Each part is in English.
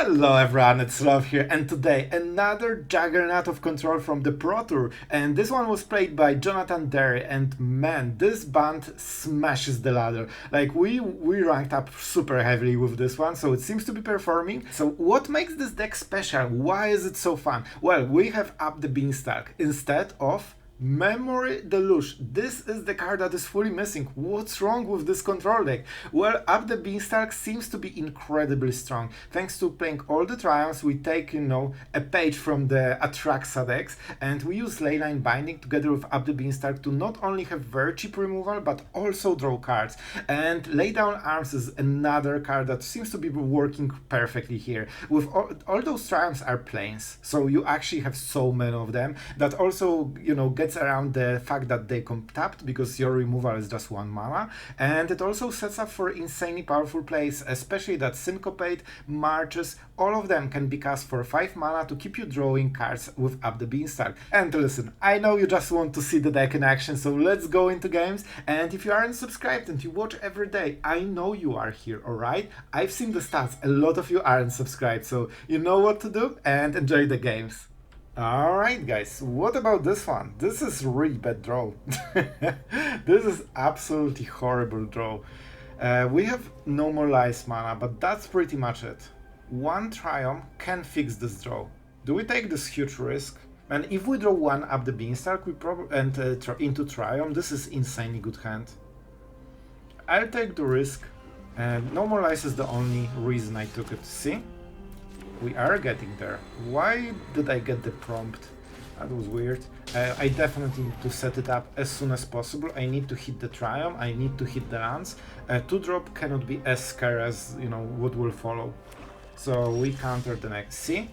Hello everyone, it's Sloth here, and today another juggernaut of control from the Pro Tour, and this one was played by Jonathan Derry, and man, this band smashes the ladder. Like, we ranked up super heavily with this one, so it seems to be performing. So what makes this deck special? Why is it so fun? Well, we have Up the Beanstalk instead of Memory Deluge. This is the card that is fully missing. What's wrong with this control deck? Well, Up the Beanstalk seems to be incredibly strong. Thanks to playing all the triumphs, we take, a page from the Atraxa decks, and we use Leyline Binding together with Up the Beanstalk to not only have very cheap removal, but also draw cards. And Lay Down Arms is another card that seems to be working perfectly here. With all those triumphs are planes, so you actually have so many of them. That also, gets around the fact that they come tapped because your removal is just 1 mana, and it also sets up for insanely powerful plays, especially that Syncopate, Marches, all of them can be cast for 5 mana to keep you drawing cards with Up the Beanstalk. And listen, I know you just want to see the deck in action, so let's go into games. And if you aren't subscribed and you watch every day, I know you are here, alright? I've seen the stats, a lot of you aren't subscribed, so you know what to do, and enjoy the games. Alright guys, what about this one? This is really bad draw. This is absolutely horrible draw. We have no more life mana, but that's pretty much it. One Triumph can fix this draw. Do we take this huge risk? And if we draw one Up the Beanstalk we probably into Triumph, this is insanely good hand. I'll take the risk, and no more life is the only reason I took it. See? We are getting there. Why did I get the prompt? That was weird. I definitely need to set it up as soon as possible. I need to hit the Triumph, I need to hit the lands. 2-drop cannot be as scary as, what will follow. So we counter the next. See?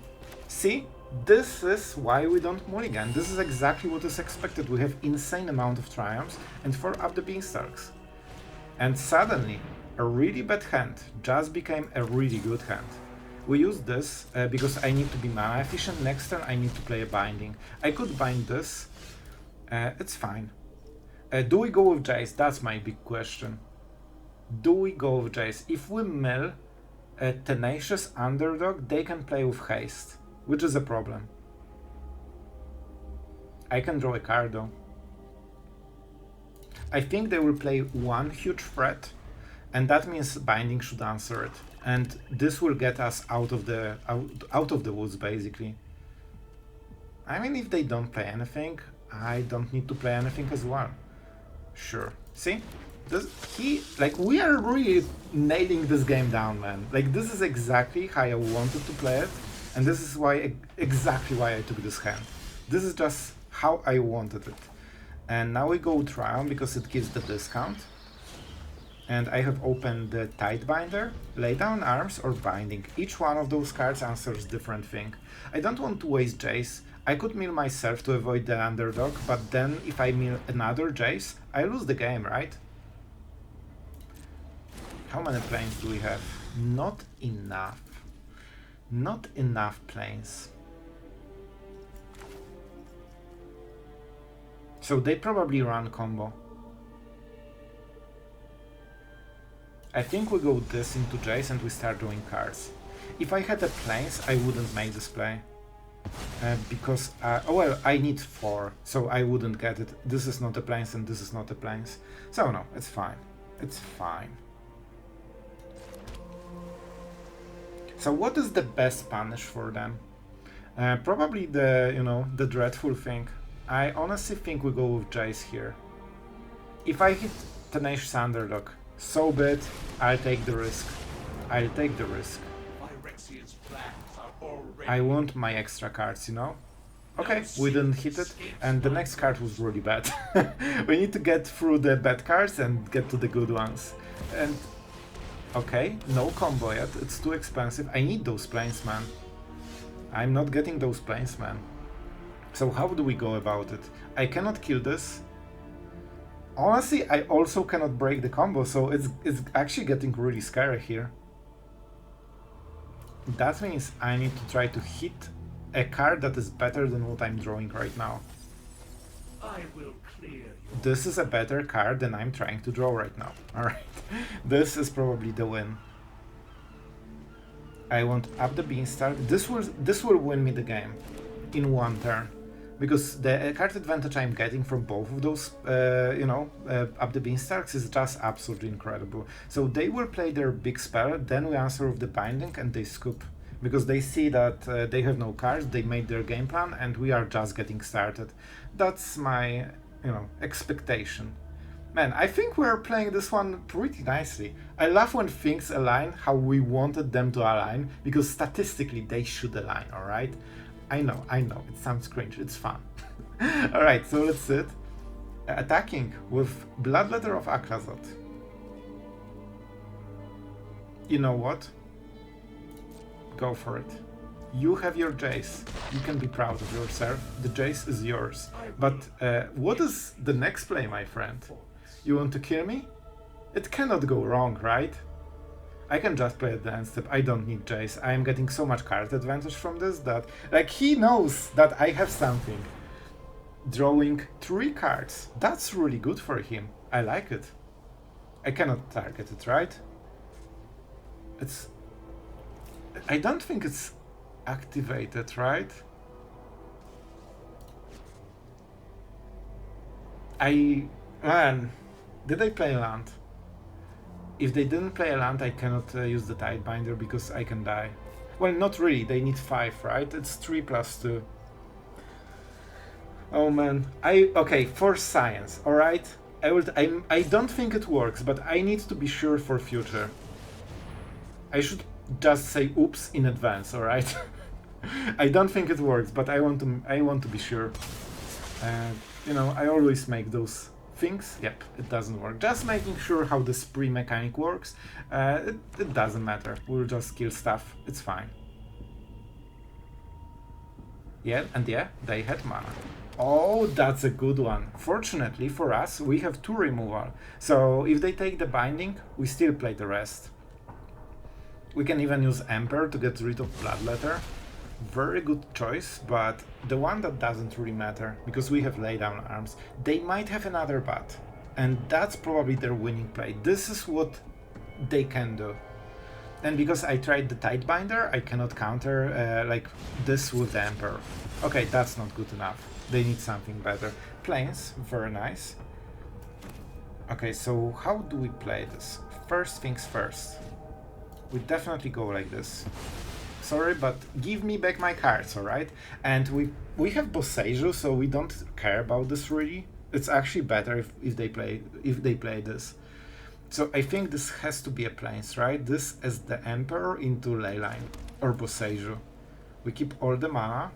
See? This is why we don't mulligan. This is exactly what is expected. We have insane amount of Triumphs and 4 Up the Beanstalks. And suddenly, a really bad hand just became a really good hand. We use this because I need to be mana efficient. Next turn I need to play a binding. I could bind this. It's fine. Do we go with Jace? That's my big question. Do we go with Jace? If we mill a Tenacious Underdog, they can play with haste, which is a problem. I can draw a card though. I think they will play one huge threat, and that means binding should answer it. And this will get us out of the woods, basically. I mean, if they don't play anything, I don't need to play anything as well. Sure. See? We are really nailing this game down, man. Like, this is exactly how I wanted to play it, and this is exactly why I took this hand. This is just how I wanted it. And now we go Triumph because it gives the discount. And I have opened the Tidebinder, Lay Down Arms, or Binding. Each one of those cards answers different thing. I don't want to waste Jace. I could mill myself to avoid the underdog, but then if I mill another Jace, I lose the game, right? How many planes do we have? Not enough. Not enough planes. So they probably run combo. I think we go this into Jace and we start drawing cards. If I had a planes, I wouldn't make this play. Because, I need 4, so I wouldn't get it. This is not a planes and this is not a planes. So no, it's fine. It's fine. So what is the best punish for them? Probably the dreadful thing. I honestly think we go with Jace here. If I hit Tenacious Underdog, so bad, I'll take the risk. I'll take the risk. I want my extra cards, Okay, we didn't hit it, and the next card was really bad. We need to get through the bad cards and get to the good ones. And okay, no combo yet, it's too expensive. I need those planes, man. I'm not getting those planes, man. So how do we go about it? I cannot kill this. Honestly, I also cannot break the combo, so it's actually getting really scary here. That means I need to try to hit a card that is better than what I'm drawing right now. I will clear you. This is a better card than I'm trying to draw right now. Alright, this is probably the win. I want Up the Beanstalk. This will win me the game in one turn. Because the card advantage I'm getting from both of those, Up the Beanstalks is just absolutely incredible. So they will play their big spell, then we answer with the Binding and they scoop. Because they see that they have no cards, they made their game plan, and we are just getting started. That's my, expectation. Man, I think we're playing this one pretty nicely. I love when things align how we wanted them to align, because statistically they should align, alright? I know, it sounds cringe, it's fun. Alright, so let's sit. Attacking with Bloodletter of Akrazot. You know what? Go for it. You have your Jace. You can be proud of yourself. The Jace is yours. But what is the next play, my friend? You want to kill me? It cannot go wrong, right? I can just play a dance step. I don't need Jace. I am getting so much card advantage from this that... Like, he knows that I have something. Drawing 3 cards. That's really good for him. I like it. I cannot target it, right? I don't think it's activated, right? Man, did I play land? If they didn't play a land, I cannot use the Tidebinder because I can die. Well, not really, they need 5, right? It's 3 plus 2. Oh man, okay, for science, alright? I don't think it works, but I need to be sure for future. I should just say oops in advance, alright? I don't think it works, but I want to be sure. I always make those things. Yep, it doesn't work. Just making sure how the spree mechanic works. It doesn't matter. We'll just kill stuff. It's fine. Yeah, they had mana. Oh, that's a good one. Fortunately for us, we have 2 removal. So if they take the Binding, we still play the rest. We can even use Emperor to get rid of Bloodletter. Very good choice, but the one that doesn't really matter, because we have laydown arms. They might have another bat, and that's probably their winning play. This is what they can do. And because I tried the Tidebinder, I cannot counter like this with the Emperor. Okay, that's not good enough. They need something better. Plains, very nice. Okay, so how do we play this? First things first. We definitely go like this. Sorry, but give me back my cards, alright? And we have Boseiju, so we don't care about this really. It's actually better if they play this. So I think this has to be a Plains, right? This as the Emperor into Leyline or Boseiju. We keep all the mana.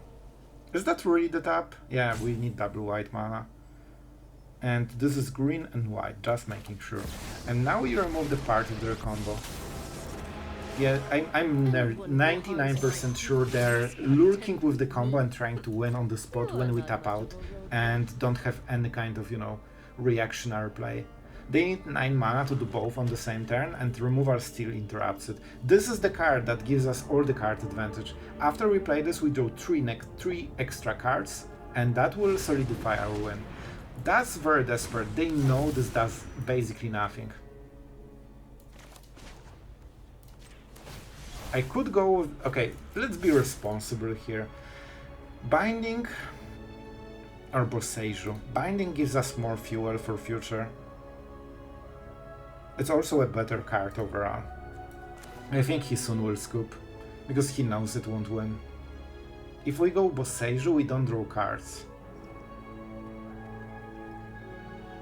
Is that really the tap? Yeah, we need double white mana. And this is green and white, just making sure. And now we remove the part of their combo. Yeah, I'm 99% sure they're lurking with the combo and trying to win on the spot when we tap out and don't have any kind of, reactionary play. They need 9 mana to do both on the same turn, and removal still interrupts it. This is the card that gives us all the card advantage. After we play this, we draw 3 extra cards, and that will solidify our win. That's very desperate. They know this does basically nothing. I could go with... Okay, let's be responsible here. Binding or Boseiju. Binding gives us more fuel for future. It's also a better card overall. I think he soon will scoop, because he knows it won't win. If we go Boseiju, we don't draw cards.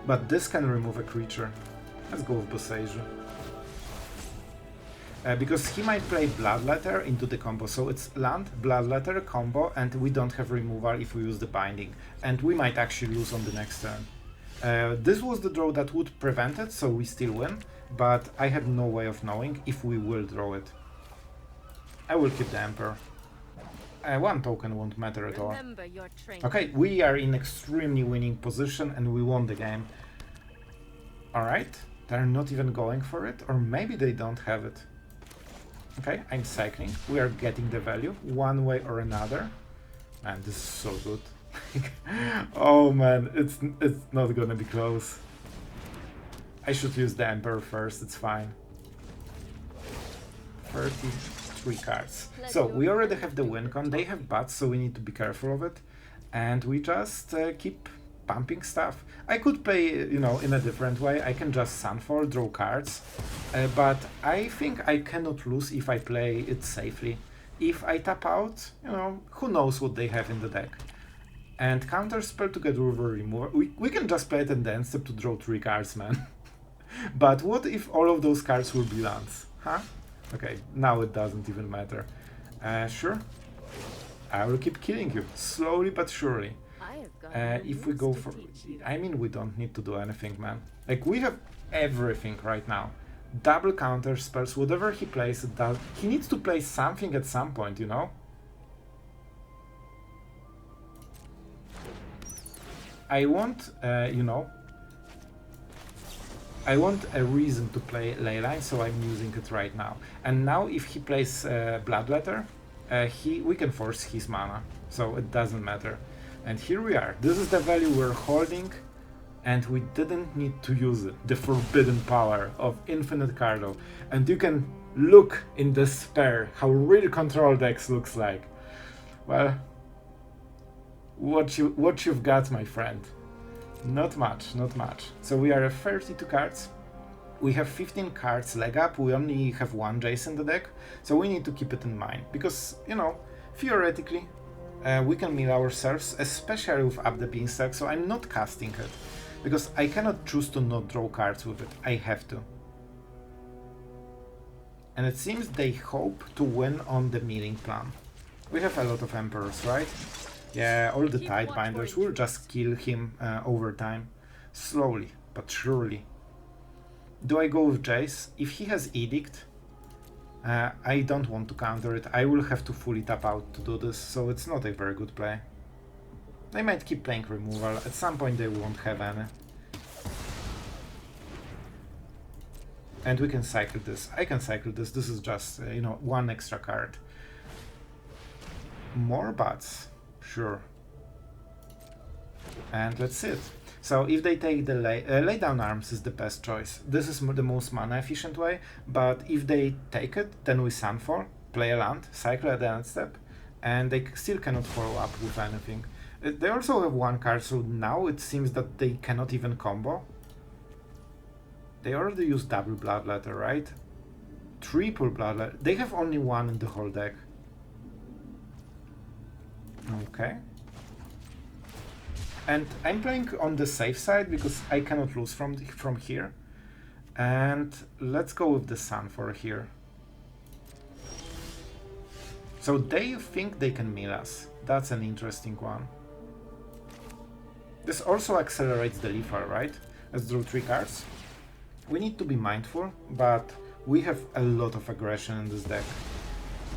But this can remove a creature. Let's go with Boseiju. Because he might play Bloodletter into the combo, so it's land, Bloodletter, combo, and we don't have removal if we use the Binding. And we might actually lose on the next turn. This was the draw that would prevent it, so we still win, but I had no way of knowing if we will draw it. I will keep the Emperor. 1 token won't matter at all. Okay, we are in extremely winning position and we won the game. Alright, they're not even going for it, or maybe they don't have it. Okay, I'm cycling. We are getting the value one way or another. Man, this is so good. Oh man, it's not gonna be close. I should use the Emperor first, it's fine. 30, 3 cards. So we already have the win con, they have bats, so we need to be careful of it. And we just keep pumping stuff. I could play, you know, in a different way. I can just Sunfall, draw cards. But I think I cannot lose if I play it safely. If I tap out, you know, who knows what they have in the deck. And counter spell together with a remover. We can just play it and then step to draw 3 cards, man. But what if all of those cards will be lands? Huh? Okay, now it doesn't even matter. Sure. I will keep killing you, slowly but surely. If we go for... I mean, we don't need to do anything, man. Like, we have everything right now. Double counter spells, whatever he plays, it does. He needs to play something at some point, you know? I want, you know... I want a reason to play Leyline, so I'm using it right now. And now, if he plays Bloodletter, we can force his mana, so it doesn't matter. And here we are. This is the value we're holding, and we didn't need to use it. The forbidden power of infinite card draw. And you can look in despair how real control decks looks like. Well, what you've got, my friend. Not much, not much. So we are at 32 cards. We have 15 cards leg up. We only have 1 Jace in the deck, so we need to keep it in mind. Because, you know, theoretically, we can mill ourselves, especially with Up the Beanstalk, so I'm not casting it. Because I cannot choose to not draw cards with it. I have to. And it seems they hope to win on the milling plan. We have a lot of Emperors, right? Yeah, all the Tidebinders will just kill him over time. Slowly, but surely. Do I go with Jace? If he has Edict, I don't want to counter it. I will have to fully tap out to do this, so it's not a very good play. They might keep playing removal. At some point they won't have any. And we can cycle this. I can cycle this. This is just, you know, 1 extra card. More bats. Sure. And let's see it. So if they take the lay down arms is the best choice. This is the most mana efficient way, but if they take it, then we Sunfall, play a land, cycle at the end step, and they still cannot follow up with anything. They also have 1 card, so now it seems that they cannot even combo. They already used double Bloodletter, right? Triple Bloodletter. They have only 1 in the whole deck. Okay. And I'm playing on the safe side because I cannot lose from here. And let's go with the Sunfall here. So they think they can mill us. That's an interesting one. This also accelerates the lethal, right? Let's draw 3 cards. We need to be mindful, but we have a lot of aggression in this deck.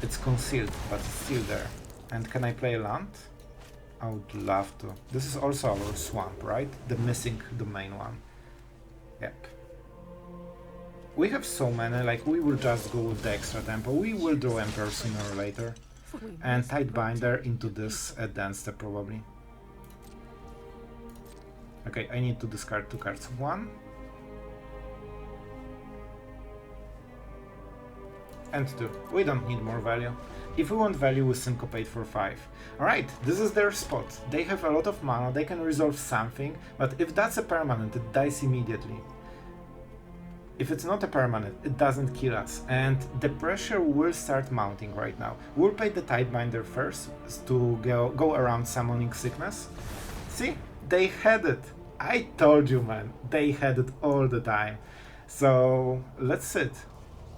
It's concealed, but it's still there. And can I play a land? I would love to. This is also our swamp, right? The missing domain one. Yep. We have so many, like we will just go with the extra tempo. We will draw Emperor sooner or later. And Tidebinder into this at the end step probably. Okay, I need to discard 2 cards. 1. And 2. We don't need more value. If we want value, we Syncopate for 5. Alright, this is their spot. They have a lot of mana, they can resolve something, but if that's a permanent, it dies immediately. If it's not a permanent, it doesn't kill us, and the pressure will start mounting right now. We'll play the Tidebinder first to go around summoning sickness. See? They had it! I told you, man, they had it all the time. So, let's sit.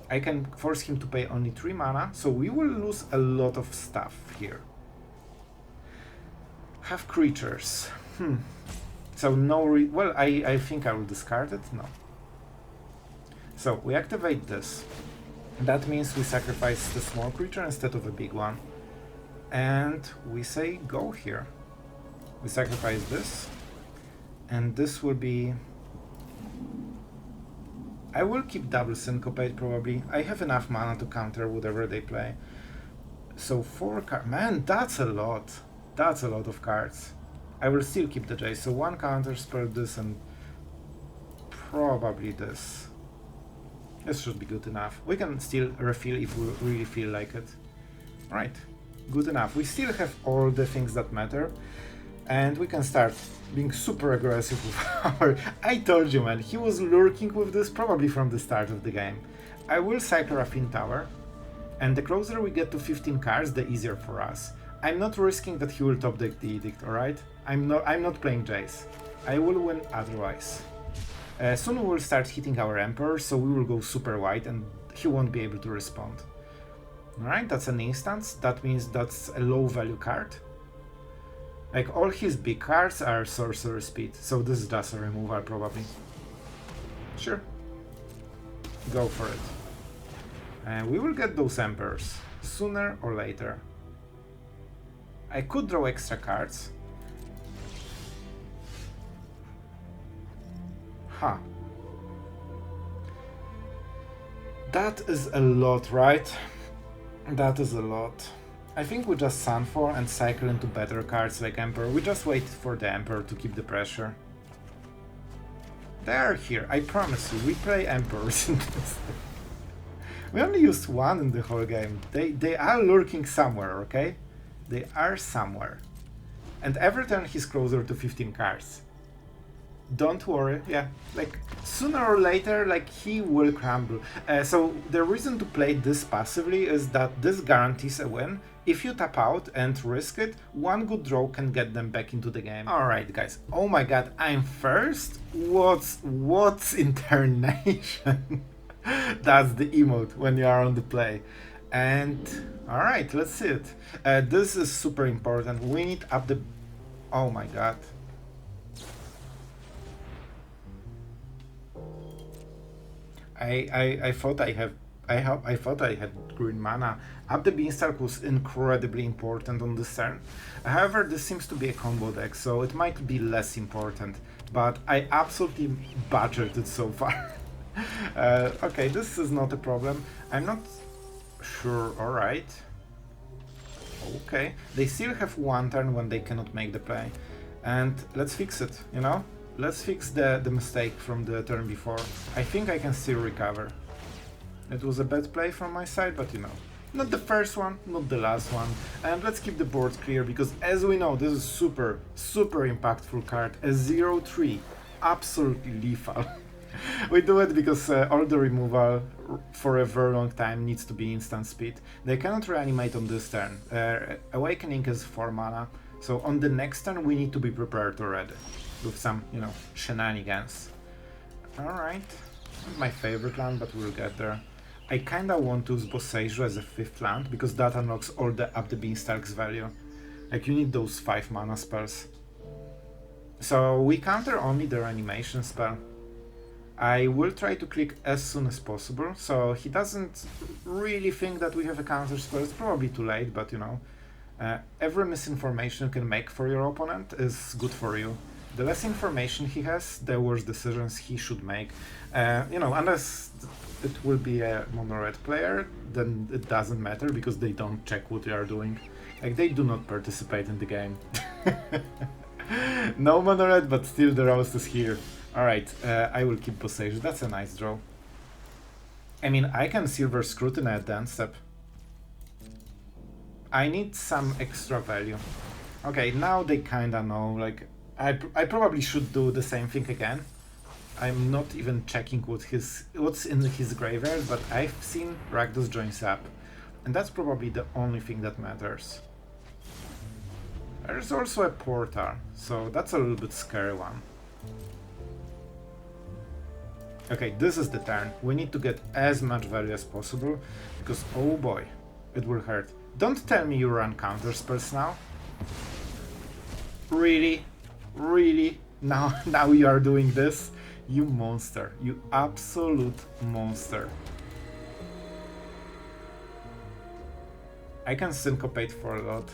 I can force him to pay only 3 mana, so we will lose a lot of stuff here. Have creatures. So no well, I think I will discard it. No. So we activate this. That means we sacrifice the small creature instead of a big one. And we say go here. We sacrifice this. And this will be... I will keep double Syncopate probably. I have enough mana to counter whatever they play. So 4 cards. Man, that's a lot. That's a lot of cards. I will still keep the Jace. So 1 counter spell this and probably this. This should be good enough. We can still refill if we really feel like it. Right, good enough. We still have all the things that matter. And we can start being super aggressive with our... I told you, man, he was lurking with this probably from the start of the game. I will cycle Raffine Tower. And the closer we get to 15 cards, the easier for us. I'm not risking that he will top deck the Edict, alright? I'm not playing Jace. I will win otherwise. Soon we will start hitting our Emperor, so we will go super wide and he won't be able to respond. Alright, that's an instance. That means that's a low value card. Like, all his big cards are sorcerer speed, so this is just a removal probably. Sure. Go for it. And we will get those Emperors, sooner or later. I could draw extra cards. Huh. That is a lot, right? That is a lot. I think we just Sunfall and cycle into better cards like Emperor. We just wait for the Emperor to keep the pressure. They are here, I promise you. We play Emperors in this. We only used one in the whole game. They are lurking somewhere, okay? They are somewhere. And every turn he's closer to 15 cards. Don't worry, yeah, like sooner or later, like he will crumble. So the reason to play this passively is that this guarantees a win. If you tap out and risk it, one good draw can get them back into the game. Alright guys, oh my god, I'm first? What's Internation? That's the emote when you are on the play. And alright, let's see it. This is super important. We need up the... Oh my god. I thought I thought I had green mana. Up the Beanstalk was incredibly important on this turn. However, this seems to be a combo deck, so it might be less important. But I absolutely butchered it so far. Okay, this is not a problem. I'm not sure. Alright. Okay. They still have one turn when they cannot make the play. And let's fix it, you know? Let's fix the mistake from the turn before. I think I can still recover. It was a bad play from my side, but you know. Not the first one, not the last one. And let's keep the board clear, because as we know, this is super impactful card. A 0-3, absolutely lethal. We do it because all the removal for a very long time needs to be instant speed. They cannot reanimate on this turn. Awakening is 4 mana, so on the next turn we need to be prepared already. With some, you know, shenanigans. Alright. My favorite land, but we'll get there. I kinda want to use Boseiju as a 5th land, because that unlocks all the Up the Beanstalk's value. Like, you need those 5 mana spells. So we counter only the reanimation spell. I will try to click as soon as possible, so he doesn't really think that we have a counter spell. It's probably too late, but you know. Every misinformation you can make for your opponent is good for you. The less information he has, the worse decisions he should make. You know, unless it will be a mono-red player, then it doesn't matter because they don't check what you are doing. Like, they do not participate in the game. No mono-red, but still the roast is here. Alright, I will keep Boseiju. That's a nice draw. I mean, I can Silver Scrutiny at the end step. I need some extra value. Okay, now they kinda know, like, I probably should do the same thing again. I'm not even checking what's in his graveyard, but I've seen Rakdos joins up. And that's probably the only thing that matters. There's also a portal, so that's a little bit scary one. Okay, this is the turn. We need to get as much value as possible, because oh boy, it will hurt. Don't tell me you run counter spells now. Really? Really? Now you are doing this? You monster. You absolute monster. I can Syncopate for a lot.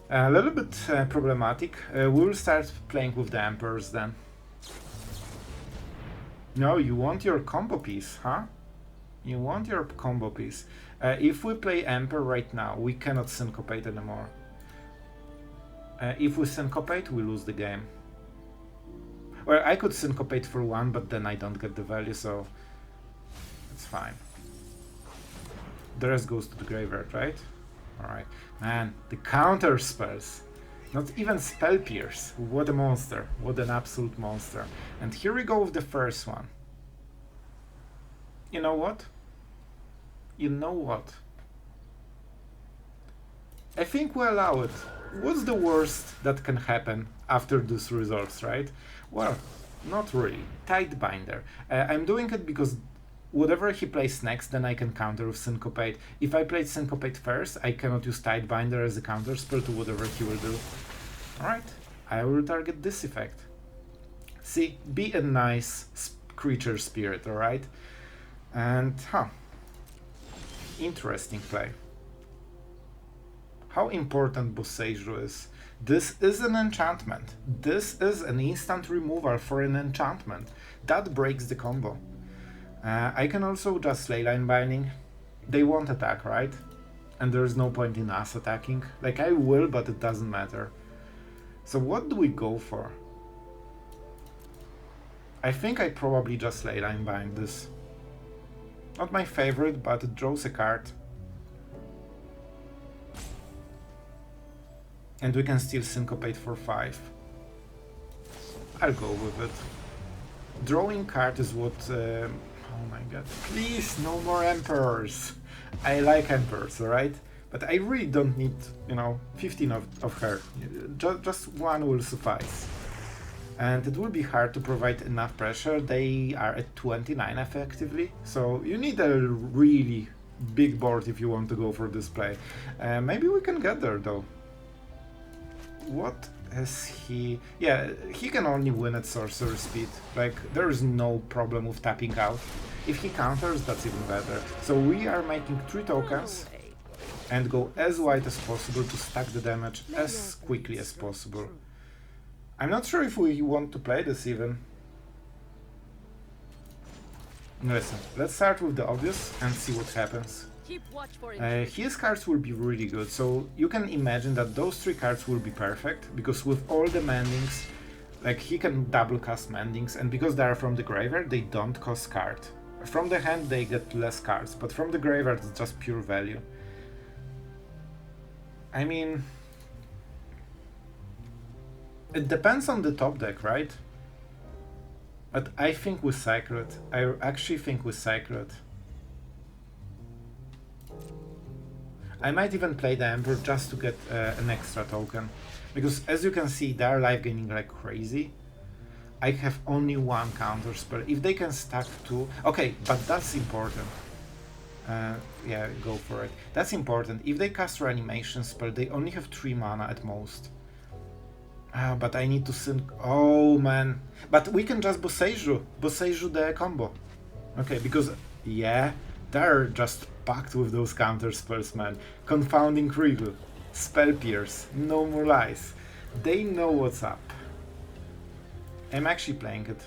A little bit problematic. We'll start playing with the Emperors then. No, you want your combo piece, huh? You want your combo piece. If we play Emperor right now, we cannot Syncopate anymore. If we Syncopate, we lose the game. Well, I could Syncopate for 1, but then I don't get the value, so... That's fine. The rest goes to the graveyard, right? Alright. Man, the counter spells. Not even Spell Pierce. What a monster. What an absolute monster. And here we go with the first one. You know what? You know what? I think we allow it. What's the worst that can happen after this resolves, right? Well, not really. Tidebinder. I'm doing it because whatever he plays next, then I can counter with Syncopate. If I play Syncopate first, I cannot use Tidebinder as a counter spell to whatever he will do. Alright, I will target this effect. See, be a nice creature spirit, alright? And, interesting play. How important Boseiju is. This is an enchantment. This is an instant removal for an enchantment. That breaks the combo. I can also just Leyline Binding. They won't attack, right? And there's no point in us attacking. Like, I will, but it doesn't matter. So what do we go for? I think I probably just Leyline Bind this. Not my favorite, but it draws a card. And we can still Syncopate for 5. I'll go with it. Drawing card is what... oh my god. Please, no more Emperors! I like Emperors, alright? But I really don't need, 15 of her. Just one will suffice. And it will be hard to provide enough pressure. They are at 29 effectively. So you need a really big board if you want to go for this play. Maybe we can get there though. What has he... Yeah, he can only win at sorcerer speed. Like, there is no problem with tapping out. If he counters, that's even better. So we are making 3 tokens and go as wide as possible to stack the damage as quickly as possible. I'm not sure if we want to play this even. Listen, let's start with the obvious and see what happens. His cards will be really good, so you can imagine that those 3 cards will be perfect, because with all the Mendings, like he can double cast Mendings, and because they are from the graveyard, they don't cost card. From the hand they get less cards, but from the graveyard it's just pure value. I mean... It depends on the top deck, right? But I think we cycle it. I actually think we cycle it. I might even play the Emperor just to get an extra token. Because as you can see, they are life gaining like crazy. I have only 1 counter spell. If they can stack 2... Okay, but that's important. Yeah, go for it. That's important. If they cast Reanimation spell, they only have 3 mana at most. But I need to sync... Oh, man. But we can just Boseiju the combo. Okay, because... Yeah, they're just packed with those counter spells, man. Confounding Kriegel, Spell Pierce, no more lies. They know what's up. I'm actually playing it.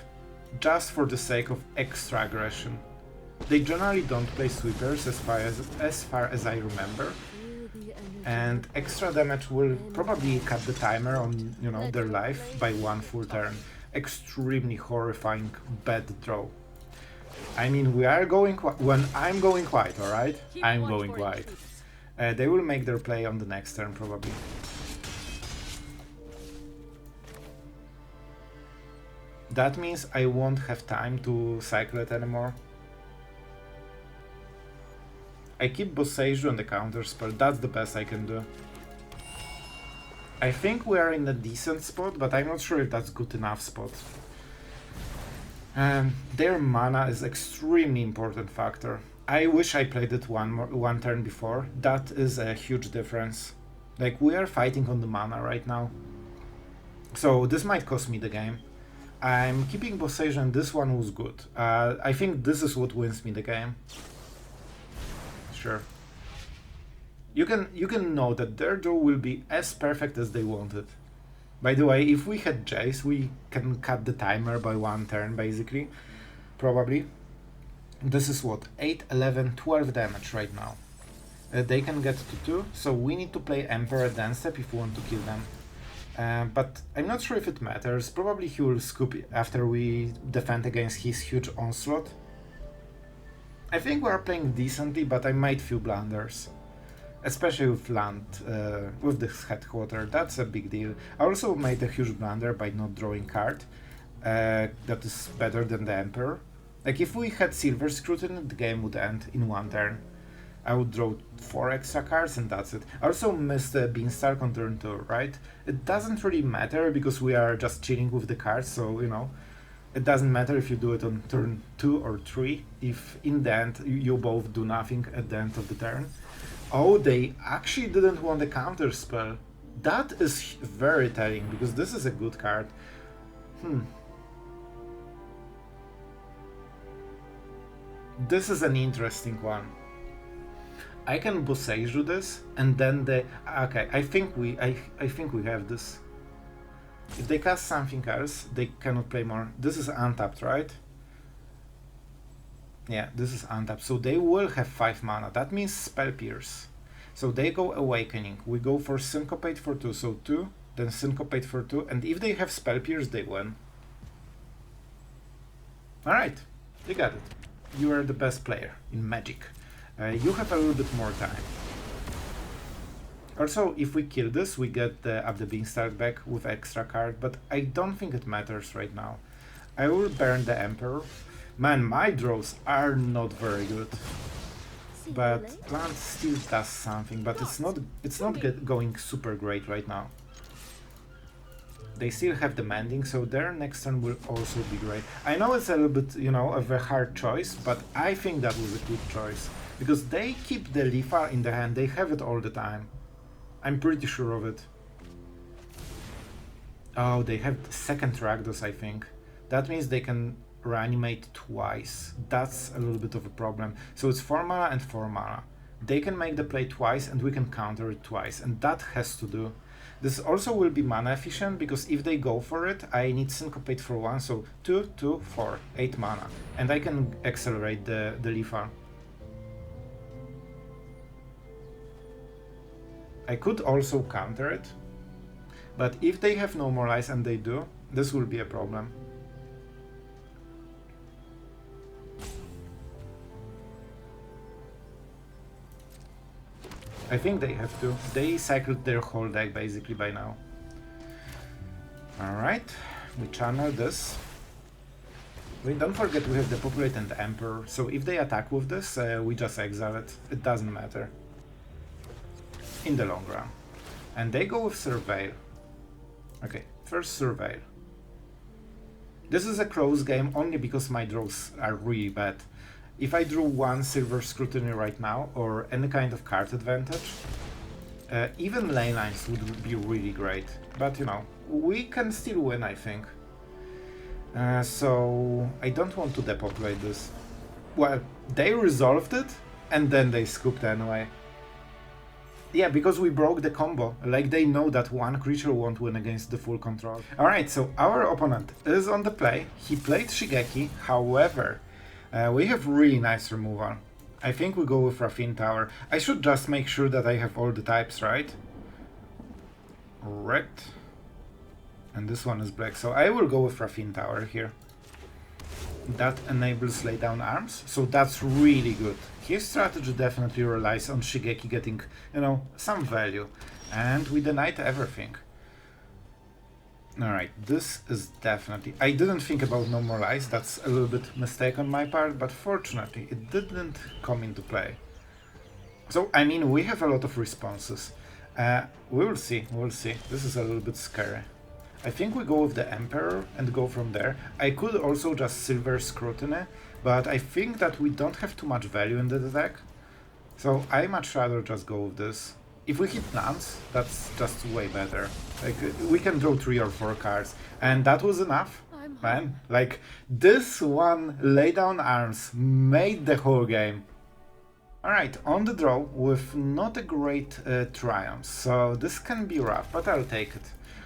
Just for the sake of extra aggression. They generally don't play sweepers as far as I remember. And extra damage will probably cut the timer on, their life by 1 full turn. Extremely horrifying bad draw. I mean, we are going when I'm going white, alright? I'm going white. They will make their play on the next turn, probably. That means I won't have time to cycle it anymore. I keep Boseiju on the counter spell, that's the best I can do. I think we are in a decent spot, but I'm not sure if that's good enough spot. Their mana is extremely important factor. I wish I played it one turn before. That is a huge difference. Like, we are fighting on the mana right now. So this might cost me the game. I'm keeping Boseiju and this one was good. I think this is what wins me the game. Sure. You can know that their draw will be as perfect as they want it. By the way, if we had Jace, we can cut the timer by 1 turn, basically. Probably. This is what? 8, 11, 12 damage right now. They can get to 2, so we need to play Emperor Dance Step if we want to kill them. But I'm not sure if it matters. Probably he will scoop after we defend against his huge onslaught. I think we're playing decently, but I made few blunders. Especially with land, with this headquarter, that's a big deal. I also made a huge blunder by not drawing card. That is better than the Emperor. Like if we had Silver Scrutiny, the game would end in one turn. I would draw 4 extra cards and that's it. I also missed the Beanstalk on turn 2, right? It doesn't really matter because we are just chilling with the cards, so you know, it doesn't matter if you do it on turn 2 or 3, if in the end you both do nothing at the end of the turn. Oh, they actually didn't want a counter spell. That is very telling, because this is a good card. This is an interesting one. I can Boseiju this, and then the... Okay, I think we have this. If they cast something else, they cannot play more. This is untapped, right? Yeah, this is untapped, so they will have 5 mana. That means Spell Pierce. So they go Awakening. We go for Syncopate for 2, so 2, then Syncopate for 2, and if they have Spell Pierce, they win. Alright, you got it. You are the best player in Magic. You have a little bit more time. Also, if we kill this, we get the Up the Beanstalk back with extra card, but I don't think it matters right now. I will burn the Emperor. Man, my draws are not very good. But Plant still does something, but it's not going super great right now. They still have the Mending, so their next turn will also be great. I know it's a little bit, you know, of a hard choice, but I think that was a good choice. Because they keep the Lifa in the hand, they have it all the time. I'm pretty sure of it. Oh, they have the second Rakdos, I think. That means they can reanimate twice. That's a little bit of a problem. So it's 4 mana and 4 mana. They can make the play twice and we can counter it twice, and that has to do. This also will be mana efficient, because if they go for it, I need Syncopate for 1, so 2, 2, 4, 8 mana. And I can accelerate the Lifa. I could also counter it, but if they have no more lies, and they do, this will be a problem. I think they have to. They cycled their whole deck basically by now. Alright, we channel this. Don't forget we have Depopulate and Emperor, so if they attack with this, we just exile it. It doesn't matter in the long run. And they go with Surveil. Okay, first Surveil. This is a close game only because my draws are really bad. If I drew 1 Silver Scrutiny right now, or any kind of card advantage, even Leylines would be really great. But you know, we can still win, I think. So I don't want to depopulate this. Well, they resolved it, and then they scooped anyway. Yeah, because we broke the combo. Like, they know that one creature won't win against the full control. Alright, so our opponent is on the play. He played Shigeki, however, we have really nice removal. I think we go with Raffine Tower. I should just make sure that I have all the types, right? Red. And this one is black, so I will go with Raffine Tower here. That enables lay down arms, so that's really good. His strategy definitely relies on Shigeki getting, you know, some value. And we denied everything. Alright, this is definitely... I didn't think about normalize, that's a little bit mistake on my part, but fortunately it didn't come into play. So, I mean, we have a lot of responses. We will see, we'll see. This is a little bit scary. I think we go with the Emperor and go from there. I could also just Silver Scrutiny, but I think that we don't have too much value in the deck. So I much rather just go with this. If we hit lands, that's just way better. Like, we can draw 3 or 4 cards, and that was enough, man. Like, this one lay down arms made the whole game. Alright, on the draw with not a great triumph, so this can be rough, but I'll take it.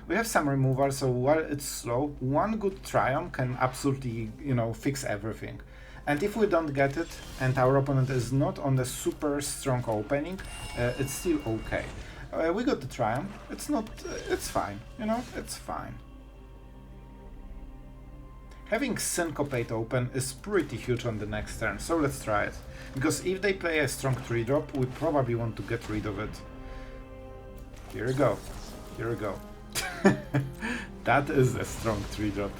We have some removal, so while it's slow, one good triumph can absolutely, you know, fix everything. And if we don't get it, and our opponent is not on the super strong opening, it's still okay. We got the triumph, it's not, it's fine, you know, it's fine. Having Syncopate open is pretty huge on the next turn, so let's try it. Because if they play a strong 3-drop, we probably want to get rid of it. Here we go. Here we go. That is a strong 3-drop.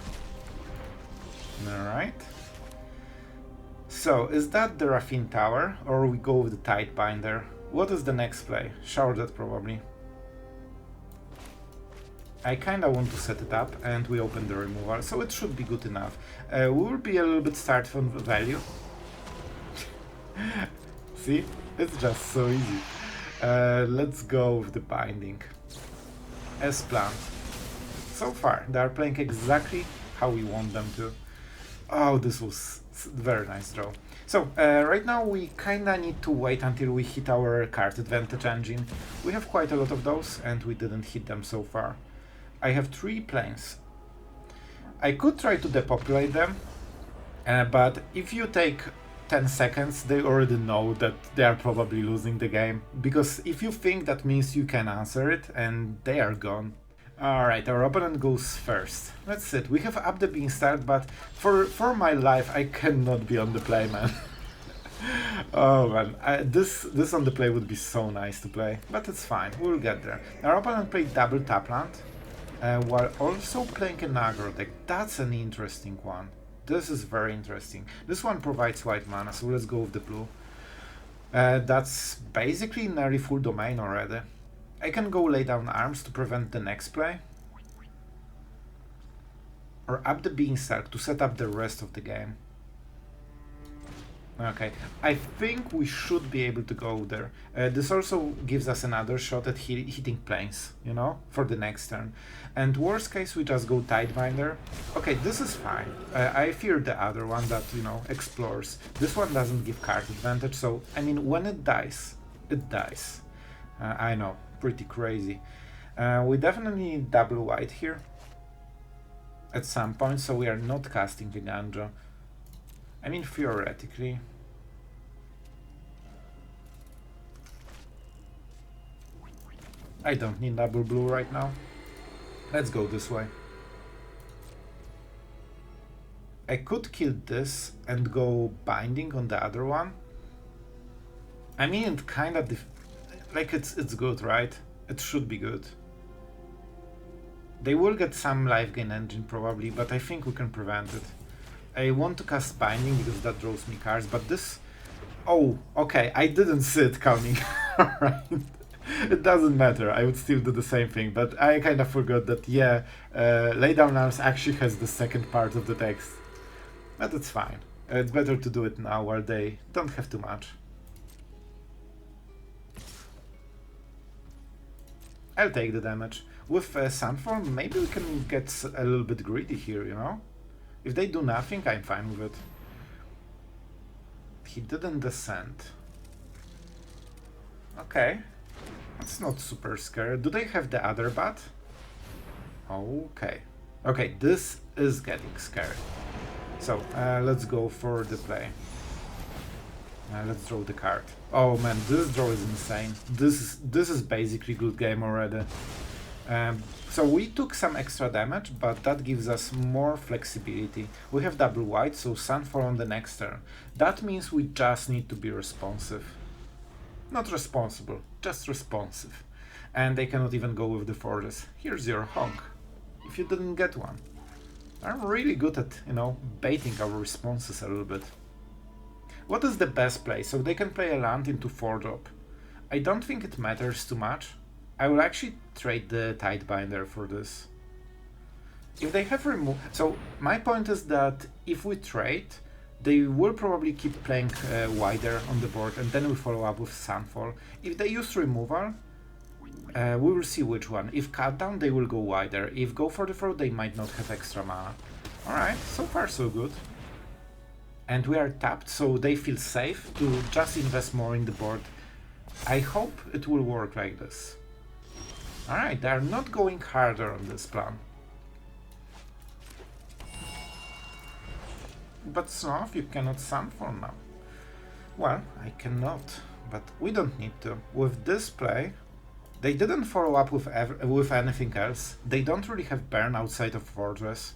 Alright. So, is that the Raffine tower, or we go with the Tidebinder? What is the next play? Shower that probably. I kinda want to set it up, and we open the removal, so it should be good enough. We will be a little bit start from value. See? It's just so easy. Let's go with the binding. As planned. So far, they are playing exactly how we want them to. Oh, this was very nice draw. So, right now we kinda need to wait until we hit our card advantage engine. We have quite a lot of those, and we didn't hit them so far. I have 3 planes. I could try to depopulate them, but if you take 10 seconds, they already know that they are probably losing the game. Because if you think, that means you can answer it, and they are gone. Alright, our opponent goes first. That's it. We have Up the Beanstalk, but for my life, I cannot be on the play, man. Oh man, this on the play would be so nice to play, but it's fine, we'll get there. Our opponent played double Tapland, while also playing an aggro deck. That's an interesting one. This is very interesting. This one provides white mana, so let's go with the blue. That's basically nearly full domain already. I can go lay down arms to prevent the next play, or Up the Beanstalk to set up the rest of the game. Okay, I think we should be able to go there. This also gives us another shot at hitting planes, you know, for the next turn. And worst case, we just go Tidebinder. Okay, this is fine. I fear the other one that, you know, explores. This one doesn't give card advantage, so, I mean, when it dies, it dies. I know, pretty crazy. We definitely need double white here at some point, so we are not casting the Ganja. I mean, theoretically. I don't need double blue right now. Let's go this way. I could kill this and go binding on the other one. I mean, it kind of like it's good, right? It should be good. They will get some life gain engine probably, but I think we can prevent it. I want to cast binding because that draws me cards, but this... Oh, okay, I didn't see it coming. Alright. It doesn't matter, I would still do the same thing, but I kind of forgot that, yeah, Lay Down Arms actually has the second part of the text. But it's fine. It's better to do it now while they don't have too much. I'll take the damage. With Sunfall, maybe we can get a little bit greedy here, you know? If they do nothing, I'm fine with it. He didn't descend. Okay. That's not super scary. Do they have the other bat? Okay. Okay, this is getting scary. So, let's go for the play. Let's draw the card. Oh man, this draw is insane. This is basically good game already. So we took some extra damage, but that gives us more flexibility. We have double white, so Sunfall on the next turn. That means we just need to be responsive. Not responsible, just responsive. And they cannot even go with the fortress. Here's your honk, if you didn't get one. I'm really good at, you know, baiting our responses a little bit. What is the best play? So they can play a land into 4-drop. I don't think it matters too much. I will actually trade the Tidebinder for this. If they have removed... So my point is that if we trade, they will probably keep playing wider on the board, and then we follow up with Sunfall. If they use removal, we will see which one. If cut down, they will go wider. If go for the throw, they might not have extra mana. Alright, so far so good. And we are tapped, so they feel safe to just invest more in the board. I hope it will work like this. Alright, they are not going harder on this plan. But Sloth, you cannot Sunfall now. Well, I cannot, but we don't need to. With this play, they didn't follow up with anything else. They don't really have burn outside of Fortress.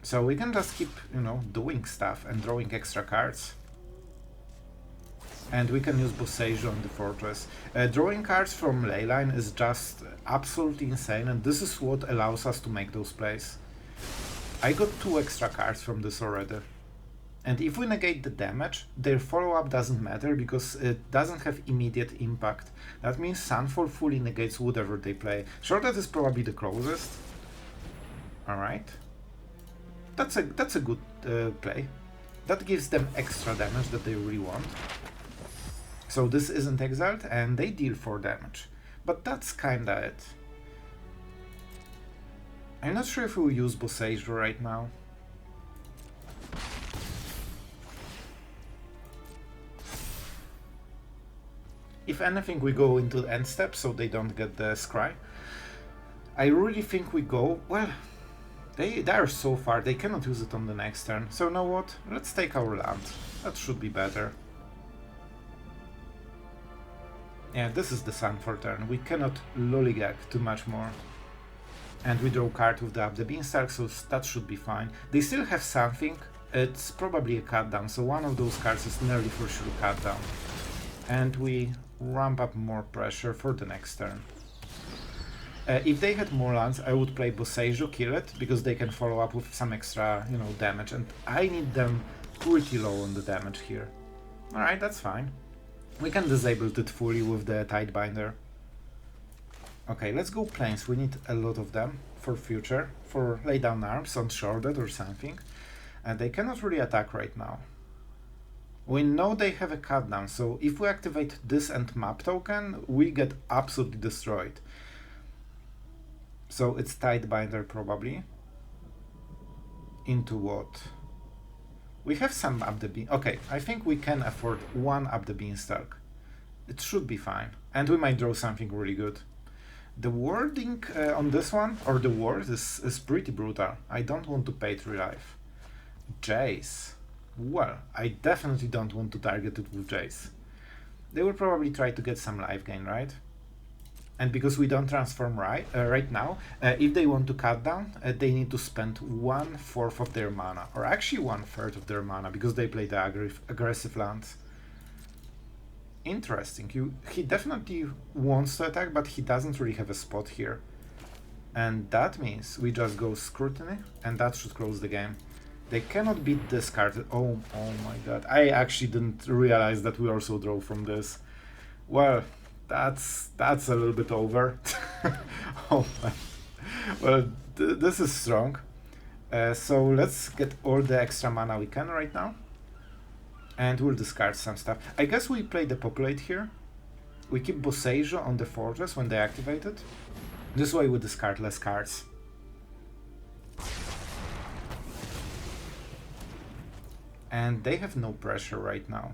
So we can just keep, you know, doing stuff and drawing extra cards. And we can use Bossage on the fortress. Drawing cards from Leyline is just absolutely insane, and this is what allows us to make those plays. I got 2 extra cards from this already. And if we negate the damage, their follow-up doesn't matter because it doesn't have immediate impact. That means Sunfall fully negates whatever they play. Sure, that is probably the closest. Alright. That's a good play. That gives them extra damage that they really want. So this isn't exiled and they deal 4 damage. But that's kinda it. I'm not sure if we'll use Bossage right now. If anything, we go into the end step so they don't get the scry. I really think we go, well, they are so far, they cannot use it on the next turn. So you know what, let's take our land, that should be better. Yeah, this is the Sunfall turn, we cannot lollygag too much more. And we draw a card with the Up the Beanstalk, so that should be fine. They still have something, it's probably a cut down, so one of those cards is nearly for sure cut down. And we ramp up more pressure for the next turn. If they had more lands, I would play Bossage, kill it, because they can follow up with some extra, you know, damage, and I need them pretty low on the damage here. Alright, that's fine. We can disable it fully with the Tidebinder. Okay, let's go planes, we need a lot of them for future, for lay down arms on shorted or something, and they cannot really attack right now. We know they have a cut down, so if we activate this and map token, we get absolutely destroyed. So it's Tidebinder probably. Into what? We have some Up the Bean. Okay, I think we can afford 1 Up the Beanstalk. It should be fine. And we might draw something really good. The wording on this one, or the word, is pretty brutal. I don't want to pay 3 life. Jace. Well, I definitely don't want to target it with Jace. They will probably try to get some life gain, right? And because we don't transform right now, if they want to cut down, they need to spend 1/4 of their mana, or actually 1/3 of their mana, because they play the aggressive lands. Interesting. He definitely wants to attack, but he doesn't really have a spot here. And that means we just go Scrutiny, and that should close the game. They cannot beat this card. Oh my god. I actually didn't realize that we also draw from this. Well, that's a little bit over. Oh my. Well, this is strong. So let's get all the extra mana we can right now. And we'll discard some stuff. I guess we play Depopulate here. We keep Bossage on the fortress when they activate it. This way we discard less cards. And they have no pressure right now.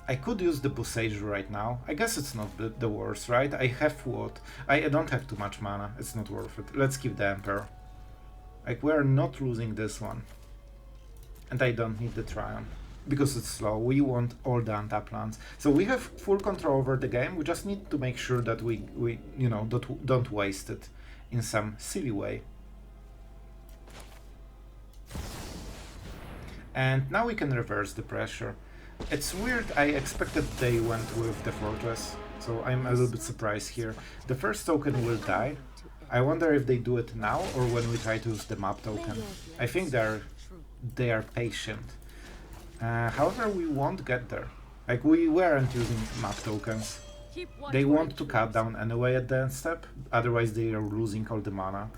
I could use the Bossage right now. I guess it's not the worst, right? I have what? I don't have too much mana. It's not worth it. Let's keep the Emperor. Like, we're not losing this one. And I don't need the Triumph. Because it's slow. We want all the untapped lands. So we have full control over the game. We just need to make sure that we you know, don't waste it in some silly way. And now we can reverse the pressure. It's weird, I expected they went with the fortress, so I'm a little bit surprised here. The first token will die. I wonder if they do it now or when we try to use the map token. I think they are patient. However, we won't get there. Like, we weren't using map tokens. They want to cut down anyway at the end step, otherwise they are losing all the mana.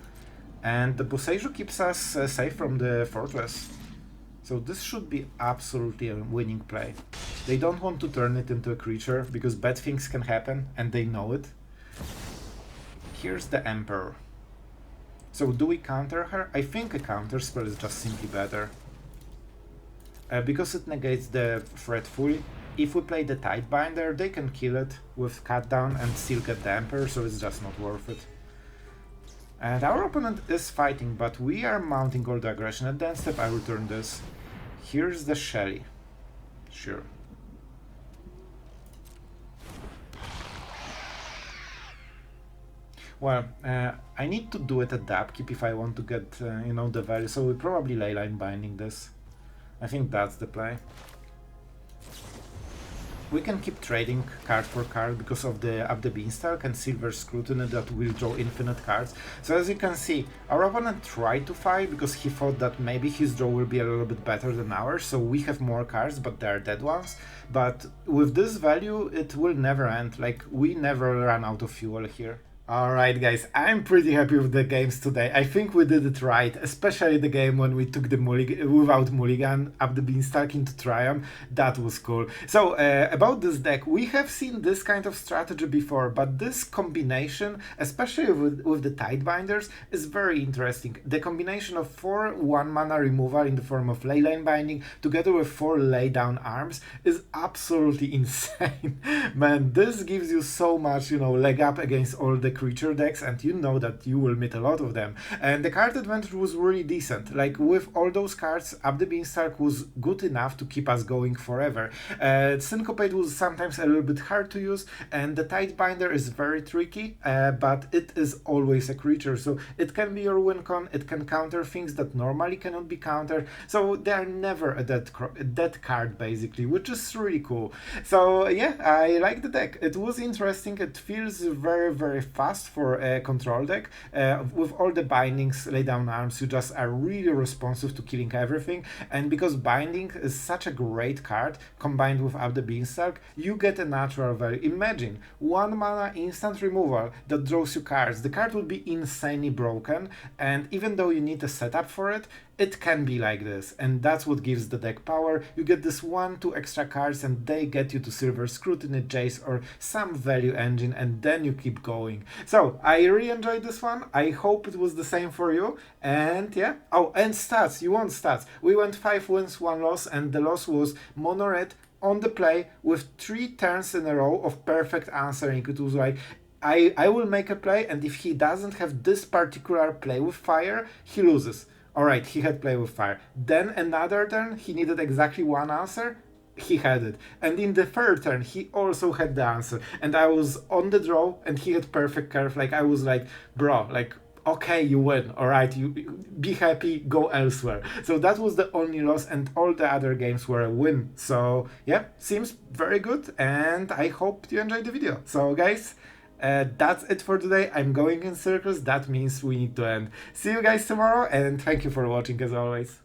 And the Bossage keeps us safe from the fortress. So this should be absolutely a winning play. They don't want to turn it into a creature, because bad things can happen, and they know it. Here's the Emperor. So do we counter her? I think a counter spell is just simply better. Because it negates the threat fully. If we play the Tidebinder, they can kill it with cut down and still get the Emperor, so it's just not worth it. And our opponent is fighting, but we are mounting all the aggression. At the end step, I will turn this. Here's the Shelly. Sure. Well, I need to do it at the upkeep if I want to get, you know, the value, so we're probably Leyline Binding this. I think that's the play. We can keep trading card for card because of the Up the Beanstalk and Silver Scrutiny that will draw infinite cards. So as you can see, our opponent tried to fight because he thought that maybe his draw will be a little bit better than ours, so we have more cards but they are dead ones. But with this value it will never end, like we never run out of fuel here. Alright guys, I'm pretty happy with the games today. I think we did it right, especially the game when we took the without mulligan Up the Beanstalk into Triumph. That was cool. So about this deck, we have seen this kind of strategy before, but this combination, especially with the Tidebinders, is very interesting. The combination of 4 1-mana removal in the form of Leyline Binding together with 4 laydown arms is absolutely insane. Man, this gives you so much, you know, leg up against all the creature decks, and you know that you will meet a lot of them. And the card advantage was really decent. Like with all those cards, Up the Beanstalk was good enough to keep us going forever. Syncopate was sometimes a little bit hard to use, and the Tidebinder is very tricky, but it is always a creature, so it can be your win con, it can counter things that normally cannot be countered, so they are never a dead card basically, which is really cool. So yeah, I like the deck. It was interesting, it feels very fast for a control deck. With all the bindings, lay down arms, you just are really responsive to killing everything, and because binding is such a great card combined with Up the Beanstalk, you get a natural value. Imagine 1 mana instant removal that draws you cards. The card will be insanely broken, and even though you need a setup for it, it can be like this, and that's what gives the deck power. You get this 1-2 extra cards and they get you to Silver Scrutiny, Jace or some value engine, and then you keep going. So I really enjoyed this one. I hope it was the same for you. And yeah, oh, and stats, you want stats. We went 5 wins, 1 loss, and the loss was mono red on the play with 3 turns in a row of perfect answering. It was like, I will make a play, and if he doesn't have this particular play with fire, he loses. Alright, he had play with fire. Then another turn, he needed exactly 1 answer, he had it. And in the 3rd turn, he also had the answer. And I was on the draw, and he had perfect curve. Like, I was like, bro, like, okay, you win, alright, you be happy, go elsewhere. So that was the only loss, and all the other games were a win. So yeah, seems very good, and I hope you enjoyed the video. So guys, that's it for today. I'm going in circles, that means we need to end. See you guys tomorrow, and thank you for watching as always.